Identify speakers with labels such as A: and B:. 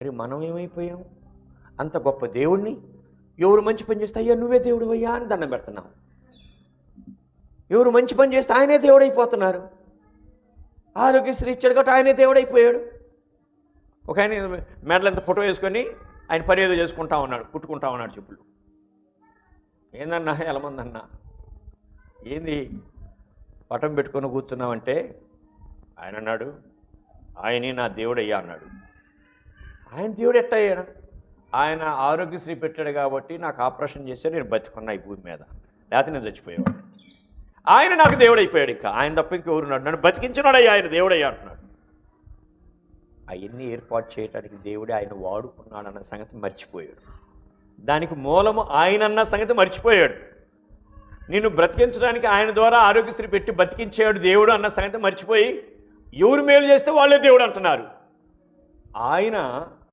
A: మరి మనం ఏమైపోయాం? అంత గొప్ప దేవుణ్ణి ఎవరు మంచి పని చేస్తే అయ్యా నువ్వే దేవుడు అయ్యా అని దండం పెడుతున్నాం. ఎవరు మంచి పని చేస్తే ఆయనే దేవుడైపోతున్నారు. ఆరోగ్యశ్రీ ఇచ్చాడు కాబట్టి ఆయనే దేవుడైపోయాడు. ఒక ఆయన మెడలంత ఫోటో వేసుకొని ఆయన పని ఏదో చేసుకుంటా ఉన్నాడు, కుట్టుకుంటా ఉన్నాడు చెప్పులు. ఏందన్నా ఎలమందన్నా, ఏంది పటం పెట్టుకొని కూర్చున్నామంటే ఆయన అన్నాడు ఆయనే నా దేవుడయ్యా అన్నాడు. ఆయన దేవుడు ఎట్ట అయ్యాడు? ఆయన ఆరోగ్యశ్రీ పెట్టాడు కాబట్టి నాకు ఆపరేషన్ చేస్తే నేను బతికున్నా ఈ భూమి మీద, లేకపోతే నేను చచ్చిపోయేవాడు. ఆయన నాకు దేవుడైపోయాడు. ఇంకా ఆయన తప్ప ఇంకెవరున్నాడు? నన్ను బతికించినాడయ్యా ఆయన దేవుడయ్యా అంటున్నాడు. అవన్నీ ఏర్పాటు చేయడానికి దేవుడే ఆయన వాడుకున్నాడన్న సంగతి మర్చిపోయాడు. దానికి మూలము ఆయన అన్న సంగతి మర్చిపోయాడు. నిన్ను బ్రతికించడానికి ఆయన ద్వారా ఆరోగ్యశ్రీ పెట్టి బతికించాడు దేవుడు అన్న సంగతి మర్చిపోయి ఎవరు మేలు చేస్తే వాళ్ళే దేవుడు అంటున్నారు. ఆయన